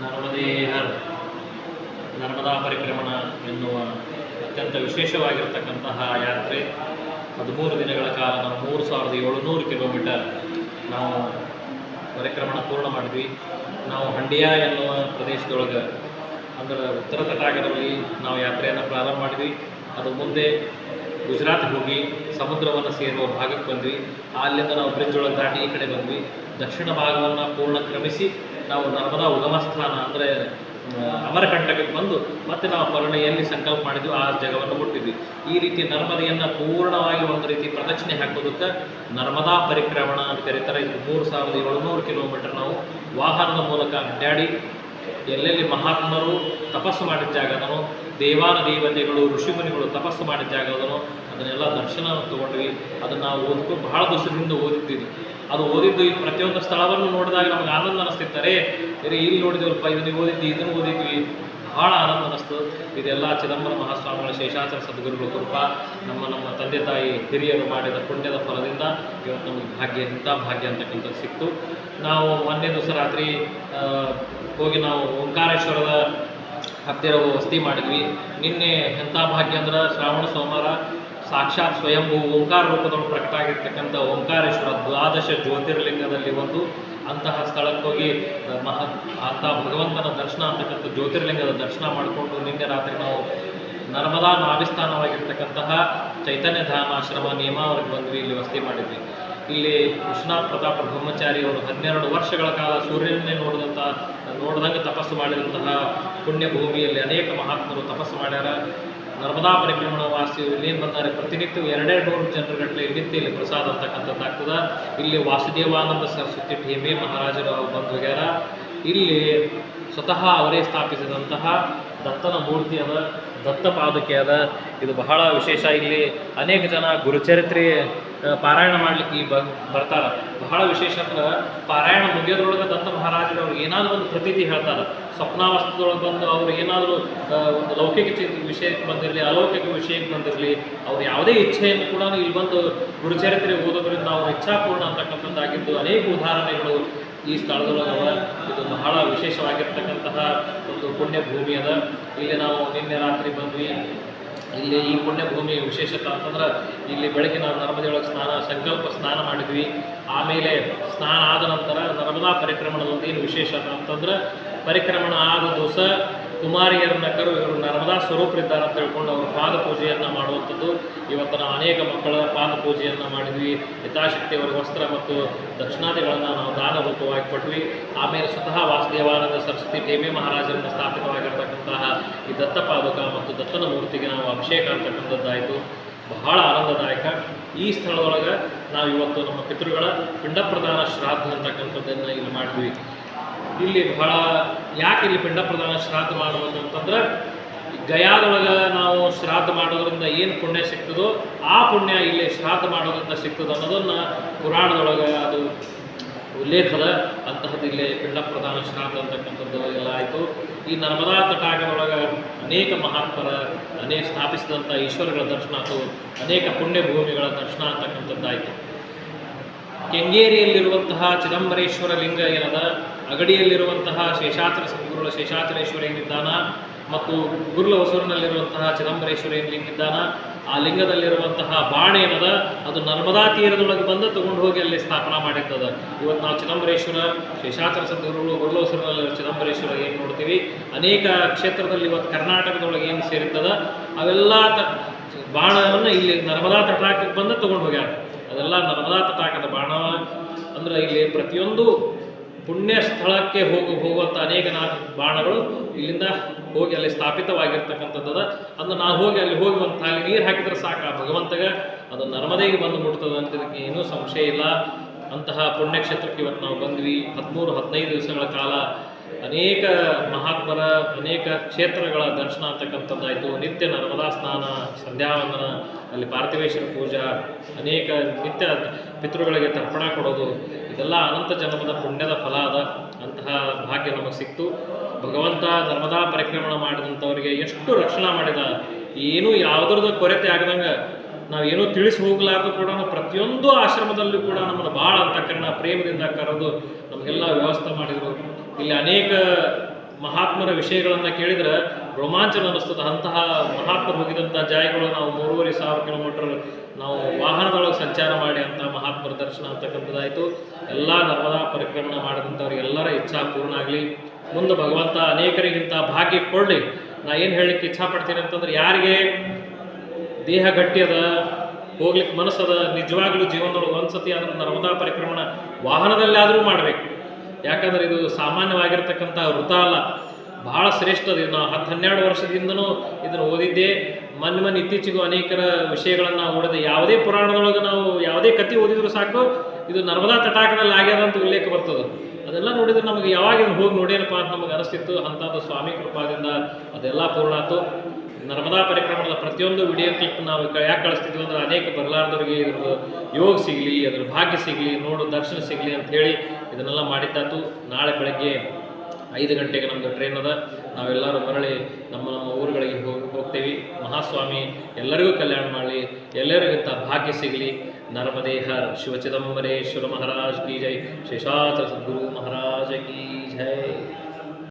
ನರ್ಮದೇಹರ್ ನರ್ಮದಾ ಪರಿಕ್ರಮಣ ಎನ್ನುವ ಅತ್ಯಂತ ವಿಶೇಷವಾಗಿರ್ತಕ್ಕಂತಹ ಯಾತ್ರೆ 13 ದಿನಗಳ ಕಾಲ ನಾವು 3700 ಕಿಲೋಮೀಟರ್ ನಾವು ಪರಿಕ್ರಮಣ ಪೂರ್ಣ ಮಾಡಿದ್ವಿ. ನಾವು ಹಂಡಿಯಾ ಎನ್ನುವ ಪ್ರದೇಶದೊಳಗೆ ಅಂದರೆ ಉತ್ತರ ತಟಾಕದಲ್ಲಿ ನಾವು ಯಾತ್ರೆಯನ್ನು ಪ್ರಾರಂಭ ಮಾಡಿದ್ವಿ. ಅದು ಮುಂದೆ ಗುಜರಾತ್ಗೆ ಹೋಗಿ ಸಮುದ್ರವನ್ನು ಸೇರುವ ಭಾಗಕ್ಕೆ ಬಂದ್ವಿ. ಅಲ್ಲಿಂದ ನಾವು ಬ್ರಿಡ್ಜ್ ಒಳಗೆ ದಾಟಿ ಈ ಕಡೆ ಬಂದ್ವಿ. ದಕ್ಷಿಣ ಭಾಗವನ್ನು ಪೂರ್ಣ ಕ್ರಮಿಸಿ ನಾವು ನರ್ಮದಾ ಉಗಮ ಸ್ಥಾನ ಅಂದರೆ ಅಮರಕಂಟಕಕ್ಕೆ ಬಂದು ಮತ್ತೆ ನಾವು ಪರ್ಣೆಯಲ್ಲಿ ಸಂಕಲ್ಪ ಮಾಡಿದ್ವಿ, ಆ ಜಾಗವನ್ನು ಮುಟ್ಟಿದ್ವಿ. ಈ ರೀತಿ ನರ್ಮದೆಯನ್ನು ಪೂರ್ಣವಾಗಿ ಒಂದು ರೀತಿ ಪ್ರದಕ್ಷಿಣೆ ಹಾಕೋದಕ್ಕೆ ನರ್ಮದಾ ಪರಿಕ್ರಮಣ ಅಂತ ಕರೀತಾರೆ. ಇದು 3700 ಕಿಲೋಮೀಟರ್ ನಾವು ವಾಹನದ ಮೂಲಕ ಅಡ್ಡಾಡಿ ಎಲ್ಲೆಲ್ಲಿ ಮಹಾತ್ಮರು ತಪಸ್ಸು ಮಾಡಿದ ಜಾಗದನೋ, ದೇವಾನ ದೇವತೆಗಳು ಋಷಿಮುನಿಗಳು ತಪಸ್ಸು ಮಾಡಿದ ಜಾಗದನೋ ಅದನ್ನೆಲ್ಲ ದರ್ಶನ ತೊಗೊಂಡ್ವಿ. ಅದನ್ನು ನಾವು ಓದ್ಕೊಂಡು ಬಹಳ ದಿವಸದಿಂದ ಓದಿದ್ದೀವಿ. ಅದು ಓದಿದ್ದು ಈ ಪ್ರತಿಯೊಂದು ಸ್ಥಳವನ್ನು ನೋಡಿದಾಗ ನಮಗೆ ಆನಂದ ಅನ್ನಿಸ್ತಿರ್ತಾರೆ. ಇಲ್ಲಿ ನೋಡಿದ್ವಲ್ಪ, ಇದನ್ನು ಓದಿದ್ವಿ, ಇದನ್ನು ಓದಿದ್ವಿ, ಭಾಳ ಆನಂದ ಅನ್ನಿಸ್ತು. ಇದೆಲ್ಲ ಚಿದಂಬರ ಮಹಾಸ್ವಾಮಿಗಳ ಶೇಷಾಚಲ ಸದ್ಗುರುಗಳ ಕೃಪಾ, ನಮ್ಮ ತಂದೆ ತಾಯಿ ಹಿರಿಯರು ಮಾಡಿದ ಪುಣ್ಯದ ಫಲದಿಂದ ಇವತ್ತು ನಮಗೆ ಭಾಗ್ಯ, ಇಂಥ ಭಾಗ್ಯ ಅಂತಕ್ಕಂಥದ್ದು ಸಿಕ್ತು. ನಾವು ಮೊನ್ನೆ ದಿವಸ ರಾತ್ರಿ ಹೋಗಿ ನಾವು ಓಂಕಾರೇಶ್ವರದ ಹತ್ತಿರ ವಸತಿ ಮಾಡಿದ್ವಿ. ನಿನ್ನೆ ಎಂಥ ಭಾಗ್ಯ ಅಂದ್ರೆ ಶ್ರಾವಣ ಸೋಮವಾರ ಸಾಕ್ಷಾತ್ ಸ್ವಯಂಭೂ ಓಂಕಾರ ರೂಪದೊಳಗೆ ಪ್ರಕಟ ಆಗಿರ್ತಕ್ಕಂಥ ಓಂಕಾರೇಶ್ವರ 12 ಜ್ಯೋತಿರ್ಲಿಂಗದಲ್ಲಿ ಒಂದು ಅಂತಹ ಸ್ಥಳಕ್ಕೆ ಹೋಗಿ ಅಂಥ ಭಗವಂತನ ದರ್ಶನ ಅಂತಕ್ಕಂಥ ಜ್ಯೋತಿರ್ಲಿಂಗದ ದರ್ಶನ ಮಾಡಿಕೊಂಡು ನಿನ್ನೆ ರಾತ್ರಿ ನಾವು ನರ್ಮದಾ ನಾಭಿಸ್ಥಾನವಾಗಿರ್ತಕ್ಕಂತಹ ಚೈತನ್ಯ ಧಾಮಾಶ್ರಮ ನಿಯಮಾವರಿಗೆ ಬಂದ್ವಿ. ಇಲ್ಲಿ ವಸತಿ ಮಾಡಿದ್ವಿ. ಇಲ್ಲಿ ವಿಶ್ವನಾಥ ಪ್ರತಾಪ ಬ್ರಹ್ಮಚಾರಿ ಅವರು 12 ವರ್ಷಗಳ ಕಾಲ ಸೂರ್ಯನನ್ನೇ ನೋಡಿದಂಗೆ ತಪಸ್ಸು ಮಾಡಿದಂತಹ ಪುಣ್ಯ ಭೂಮಿಯಲ್ಲಿ ಅನೇಕ ಮಹಾತ್ಮರು ತಪಸ್ಸು ಮಾಡ್ಯಾರ. ನರ್ಮದಾ ಪರಿಕ್ರಮಣ ವಾಸಿ ಇಲ್ಲೇನು ಬಂದರೆ ಪ್ರತಿನಿತ್ಯ 200 ಜನರುಗಟ್ಟಲೆ ನಿತ್ಯ ಇಲ್ಲಿ ಪ್ರಸಾದ ಅಂತಕ್ಕಂಥದ್ದಾಗ್ತದೆ. ಇಲ್ಲಿ ವಾಸುದೇವಾನಂದ ಸರಸ್ವತಿ ಠೇಮೆ ಮಹಾರಾಜರು ಬಂದು ಹೋಗ್ಯಾರ. ಇಲ್ಲಿ ಸ್ವತಃ ಅವರೇ ಸ್ಥಾಪಿಸಿದಂತಹ ದತ್ತನ ಮೂರ್ತಿ ಅದ, ದತ್ತ ಪಾದುಕೆ ಅದ. ಇದು ಬಹಳ ವಿಶೇಷ. ಇಲ್ಲಿ ಅನೇಕ ಜನ ಗುರುಚರಿತ್ರೆ ಪಾರಾಯಣ ಮಾಡಲಿಕ್ಕೆ ಬರ್ತಾರೆ. ಬಹಳ ವಿಶೇಷ ಅಂದ್ರೆ ಪಾರಾಯಣ ಮುಗಿಯೋದ್ರೊಳಗೆ ದತ್ತ ಮಹಾರಾಜರು ಅವ್ರಿಗೆ ಏನಾದರೂ ಒಂದು ಪ್ರತೀತಿ ಹೇಳ್ತಾರೆ. ಸ್ವಪ್ನಾವಸ್ಥೆದೊಳಗೆ ಬಂದು ಅವರು ಏನಾದರೂ ಒಂದು ಲೌಕಿಕ ವಿಷಯಕ್ಕೆ ಬಂದಿರಲಿ, ಅಲೌಕಿಕ ವಿಷಯಕ್ಕೆ ಬಂದಿರಲಿ, ಅವ್ರು ಯಾವುದೇ ಇಚ್ಛೆಯನ್ನು ಕೂಡ ಇಲ್ಲಿ ಬಂದು ಗುರುಚರಿತ್ರೆ ಓದೋದ್ರಿಂದ ಅವ್ರ ಇಚ್ಛಾಪೂರ್ಣ ಅಂತಕ್ಕಂಥದ್ದಾಗಿದ್ದು ಅನೇಕ ಉದಾಹರಣೆಗಳು ಈ ಸ್ಥಳದೊಳಗವ. ಇದು ಬಹಳ ವಿಶೇಷವಾಗಿರ್ತಕ್ಕಂತಹ ಒಂದು ಪುಣ್ಯ ಭೂಮಿ ಅದ. ಇಲ್ಲಿ ನಾವು ನಿನ್ನೆ ರಾತ್ರಿ ಬಂದ್ವಿ. ಇಲ್ಲಿ ಈ ಪುಣ್ಯಭೂಮಿ ವಿಶೇಷತೆ ಅಂತಂದ್ರೆ ಇಲ್ಲಿ ಬೆಳಗ್ಗೆ ನಾವು ನರ್ಮದೆಯೊಳಗೆ ಸಂಕಲ್ಪ ಸ್ನಾನ ಮಾಡಿದ್ವಿ. ಆಮೇಲೆ ಸ್ನಾನ ಆದ ನಂತರ ನರ್ಮದಾ ಪರಿಕ್ರಮಣದ ಏನು ವಿಶೇಷತೆ ಅಂತಂದ್ರೆ ಪರಿಕ್ರಮಣ ಆದ ದಿವಸ ಕುಮಾರಿಯರನ್ನ ಇವರು ನರ್ಮದಾ ಸ್ವರೂಪರಿದ್ದಾರೆ ಅಂತ ತಿಳ್ಕೊಂಡು ಅವರು ಪಾದ ಪೂಜೆಯನ್ನು ಮಾಡುವಂಥದ್ದು. ಇವತ್ತು ನಾವು ಅನೇಕ ಮಕ್ಕಳ ಪಾದ ಪೂಜೆಯನ್ನು ಮಾಡಿದ್ವಿ. ಯಥಾಶಕ್ತಿ ಅವರ ವಸ್ತ್ರ ಮತ್ತು ದಕ್ಷಿಣಾದಿಗಳನ್ನು ನಾವು ದಾನರೂಪವಾಗಿ ಕೊಟ್ವಿ. ಆಮೇಲೆ ಸ್ವತಃ ವಾಸುದೇವಾನಂದ ಸರಸ್ವತಿ ಠೇಮೆ ಮಹಾರಾಜರಿಂದ ಸ್ಥಾಪಿತವಾಗಿರ್ತಕ್ಕಂತಹ ಈ ದತ್ತ ಪಾದುಕ ಮತ್ತು ದತ್ತನ ಮೂರ್ತಿಗೆ ನಾವು ಅಭಿಷೇಕ ಅಂತಕ್ಕಂಥದ್ದಾಯಿತು. ಬಹಳ ಆನಂದದಾಯಕ. ಈ ಸ್ಥಳದೊಳಗೆ ನಾವು ಇವತ್ತು ನಮ್ಮ ಪಿತೃಗಳ ಪಿಂಡ ಪ್ರದಾನ ಶ್ರಾದ್ದ ಅಂತಕ್ಕಂಥದ್ದನ್ನು ಇಲ್ಲಿ ಮಾಡಿದ್ವಿ. ಇಲ್ಲಿ ಬಹಳ ಯಾಕೆ ಇಲ್ಲಿ ಪಿಂಡ ಪ್ರದಾನ ಶ್ರಾದ್ದ ಮಾಡುವುದು ಅಂತಂದ್ರೆ ಗಯಾದೊಳಗೆ ನಾವು ಶ್ರಾದ್ದ ಮಾಡೋದ್ರಿಂದ ಏನು ಪುಣ್ಯ ಸಿಗ್ತದೋ ಆ ಪುಣ್ಯ ಇಲ್ಲಿ ಶ್ರಾದ್ದ ಮಾಡೋದ್ರಿಂದ ಸಿಗ್ತದೆ ಅನ್ನೋದನ್ನು ಪುರಾಣದೊಳಗೆ ಅದು ಉಲ್ಲೇಖದ. ಅಂತಹದ್ದು ಇಲ್ಲಿ ಪಿಂಡ ಪ್ರದಾನ ಶ್ರಾದ್ದ ಅಂತಕ್ಕಂಥದ್ದು ಎಲ್ಲ ಆಯಿತು. ಈ ನರ್ಮದಾ ತಟಾಕದೊಳಗೆ ಅನೇಕ ಮಹಾತ್ಮರ ಸ್ಥಾಪಿಸಿದಂಥ ಈಶ್ವರಗಳ ದರ್ಶನ ಆಯಿತು. ಅನೇಕ ಪುಣ್ಯ ಭೂಮಿಗಳ ದರ್ಶನ ಅಂತಕ್ಕಂಥದ್ದಾಯಿತು. ಕೆಂಗೇರಿಯಲ್ಲಿರುವಂತಹ ಚಿದಂಬರೇಶ್ವರ ಲಿಂಗ ಏನದ, ಅಗಡಿಯಲ್ಲಿರುವಂತಹ ಶೇಷಾಚಲ ಸದ್ಗುರುಗಳ ಶೇಷಾಚಲೇಶ್ವರ ಏನಿದ್ದಾನ ಮತ್ತು ಗುರುಲ ಹೊಸೂರಿನಲ್ಲಿರುವಂತಹ ಚಿದಂಬರೇಶ್ವರ ಏನು ಲಿಂಗಿದ್ದಾನ, ಆ ಲಿಂಗದಲ್ಲಿರುವಂತಹ ಬಾಣ ಏನದ ಅದು ನರ್ಮದಾ ತೀರದೊಳಗೆ ಬಂದು ತಗೊಂಡು ಹೋಗಿ ಅಲ್ಲಿ ಸ್ಥಾಪನಾ ಮಾಡಿರ್ತದ. ಇವತ್ತು ನಾವು ಚಿದಂಬರೇಶ್ವರ ಶೇಷಾಚಲ ಸದ್ಗುರುಗಳು ಗುರುಲ ಹೊಸೂರಿನಲ್ಲಿರೋ ಚಿದಂಬರೇಶ್ವರ ಏನು ನೋಡ್ತೀವಿ, ಅನೇಕ ಕ್ಷೇತ್ರದಲ್ಲಿ ಇವತ್ತು ಕರ್ನಾಟಕದೊಳಗೆ ಏನು ಸೇರಿರ್ತದ ಅವೆಲ್ಲ ಬಾಣವನ್ನು ಇಲ್ಲಿ ನರ್ಮದಾ ತಟಾಕಕ್ಕೆ ಬಂದು ತಗೊಂಡು ಹೋಗ್ಯಾರ. ಅದೆಲ್ಲ ನರ್ಮದಾ ತಟಾಕದ ಬಾಣ. ಅಂದ್ರೆ ಇಲ್ಲಿ ಪ್ರತಿಯೊಂದು ಪುಣ್ಯ ಸ್ಥಳಕ್ಕೆ ಹೋಗುವಂಥ ಅನೇಕ ಬಾಣಗಳು ಇಲ್ಲಿಂದ ಹೋಗಿ ಅಲ್ಲಿ ಸ್ಥಾಪಿತವಾಗಿರ್ತಕ್ಕಂಥದ್ದು. ಅಂದ್ರೆ ನಾವು ಅಲ್ಲಿ ಹೋಗಿ ಒಂದು ತಾಲಿ ನೀರು ಹಾಕಿದ್ರೆ ಸಾಕು ಆ ಭಗವಂತಗೆ ಅದು ನರ್ಮದೆಗೆ ಬಂದು ಮುಟ್ತದೆ ಅಂತದಕ್ಕೆ ಏನೂ ಸಂಶಯ ಇಲ್ಲ. ಅಂತಹ ಪುಣ್ಯಕ್ಷೇತ್ರಕ್ಕೆ ಇವತ್ತು ನಾವು ಬಂದ್ವಿ. 13-15 ದಿವಸಗಳ ಕಾಲ ಅನೇಕ ಮಹಾತ್ಮರ ಅನೇಕ ಕ್ಷೇತ್ರಗಳ ದರ್ಶನ ಅಂತಕ್ಕಂಥದ್ದಾಯಿತು. ನಿತ್ಯ ನರ್ಮದಾ ಸ್ನಾನ, ಸಂಧ್ಯಾವಂದನ, ಅಲ್ಲಿ ಪಾರ್ಥಿವೇಶ್ವರ ಪೂಜಾ, ಅನೇಕ ನಿತ್ಯ ಪಿತೃಗಳಿಗೆ ತರ್ಪಣ ಕೊಡೋದು, ಇದೆಲ್ಲ ಅನಂತ ಜನ್ಮದ ಪುಣ್ಯದ ಫಲ ಅದ. ಅಂತಹ ಭಾಗ್ಯ ನಮಗೆ ಸಿಕ್ತು. ಭಗವಂತ ನರ್ಮದಾ ಪರಿಕ್ರಮಣ ಮಾಡಿದಂಥವರಿಗೆ ಎಷ್ಟು ರಕ್ಷಣೆ ಮಾಡಿದ. ಏನೂ ಯಾವುದ್ರದ್ದು ಕೊರತೆ ಆಗದಂಗೆ ನಾವೇನೂ ತಿಳಿಸಿ ಹೋಗಲಾರ್ದು ಕೂಡ ಪ್ರತಿಯೊಂದು ಆಶ್ರಮದಲ್ಲೂ ಕೂಡ ನಮ್ಮನ್ನು ಭಾಳ ಅಂತಃಕರಣ ಪ್ರೇಮದಿಂದ ಕರೆದು ನಮಗೆಲ್ಲ ವ್ಯವಸ್ಥೆ ಮಾಡಿದರು. ಇಲ್ಲಿ ಅನೇಕ ಮಹಾತ್ಮರ ವಿಷಯಗಳನ್ನು ಕೇಳಿದ್ರೆ ರೋಮಾಂಚನ ಅನ್ನಿಸ್ತದೆ. ಅಂತಹ ಮಹಾತ್ಮರು ಹೋಗಿದಂಥ ಜಾಗಗಳು ನಾವು 3500 ಕಿಲೋಮೀಟರ್ ನಾವು ವಾಹನದೊಳಗೆ ಸಂಚಾರ ಮಾಡಿ ಅಂತ ಮಹಾತ್ಮರ ದರ್ಶನ ಅಂತಕ್ಕಂಥದ್ದಾಯಿತು. ಎಲ್ಲ ನರ್ಮದಾ ಪರಿಕ್ರಮಣ ಮಾಡಿದಂಥವ್ರಿಗೆಲ್ಲರ ಇಚ್ಛಾ ಪೂರ್ಣ ಆಗಲಿ. ಮುಂದೆ ಭಗವಂತ ಅನೇಕರಿಗಿಂತ ಭಾಗ್ಯ ಕೊಡಲಿ. ನಾ ಏನು ಹೇಳಲಿಕ್ಕೆ ಇಚ್ಛಾಪಡ್ತೀನಿ ಅಂತಂದ್ರೆ, ಯಾರಿಗೆ ದೇಹ ಗಟ್ಟಿಯದ ಹೋಗ್ಲಿಕ್ಕೆ ಮನಸ್ಸದ, ನಿಜವಾಗ್ಲೂ ಜೀವನದೊಳಗೆ ಒಂದ್ಸತಿ ಆದ್ರೂ ನರ್ಮದಾ ಪರಿಕ್ರಮಣ ವಾಹನದಲ್ಲಾದರೂ ಮಾಡಬೇಕು. ಯಾಕಂದ್ರೆ ಇದು ಸಾಮಾನ್ಯವಾಗಿರ್ತಕ್ಕಂಥ ವೃತ ಅಲ್ಲ, ಬಹಳ ಶ್ರೇಷ್ಠ. ನಾವು 10-12 ವರ್ಷದಿಂದನೂ ಇದನ್ನು ಓದಿದ್ದೆ. ಮೊನ್ನೆ ಇತ್ತೀಚೆಗೂ ಅನೇಕರ ವಿಷಯಗಳನ್ನು ಓದಿದೆ. ಯಾವುದೇ ಪುರಾಣದೊಳಗೆ ನಾವು ಯಾವುದೇ ಕಥೆ ಓದಿದ್ರು ಸಾಕು, ಇದು ನರ್ಮದಾ ತಟಾಕದಲ್ಲಿ ಆಗ್ಯದ ಅಂತ ಉಲ್ಲೇಖ ಬರ್ತದೆ. ಅದೆಲ್ಲ ನೋಡಿದ್ರೆ ನಮಗೆ ಯಾವಾಗ ಇದನ್ನು ಹೋಗಿ ನೋಡೇನಪ್ಪ ಅಂತ ನಮಗೆ ಅನಿಸ್ತಿತ್ತು. ಅಂಥದ್ದು ಸ್ವಾಮಿ ಕೃಪಾದಿಂದ ಅದೆಲ್ಲ ಪೂರ್ಣ ಆಯ್ತು. ನರ್ಮದಾ ಪರಿಕ್ರಮಣದ ಪ್ರತಿಯೊಂದು ವಿಡಿಯೋ ಕ್ಲಿಪ್ ನಾವು ಯಾಕೆ ಕಳಿಸ್ತಿದ್ವಿ ಅಂದ್ರೆ, ಅನೇಕ ಬರಲಾರ್ದವ್ರಿಗೆ ಇದ್ರ ಯೋಗ ಸಿಗಲಿ, ಅದ್ರ ಭಾಗ್ಯ ಸಿಗಲಿ, ನೋಡು ದರ್ಶನ ಸಿಗಲಿ ಅಂತ ಹೇಳಿ ಇದನ್ನೆಲ್ಲ ಮಾಡಿದ್ದಾತು. ನಾಳೆ ಬೆಳಗ್ಗೆ 5 ಗಂಟೆಗೆ ನಮ್ಮದು ಟ್ರೈನ್ ಅದ. ನಾವೆಲ್ಲರೂ ಮರಳಿ ನಮ್ಮ ಊರುಗಳಿಗೆ ಹೋಗ್ತೇವೆ. ಮಹಾಸ್ವಾಮಿ ಎಲ್ಲರಿಗೂ ಕಲ್ಯಾಣ ಮಾಡಲಿ, ಎಲ್ಲರಿಗಿಂತ ಭಾಗ್ಯ ಸಿಗಲಿ. ನರ್ಮದೇ ಹರ್ ಶಿವ ಚಿದಂಬರೇಶ್ವರ ಮಹಾರಾಜ್ ಕಿ ಜೈ. ಶೇಷಾಚಲ ಸದ್ಗುರು ಮಹಾರಾಜ ಕಿ ಜೈ.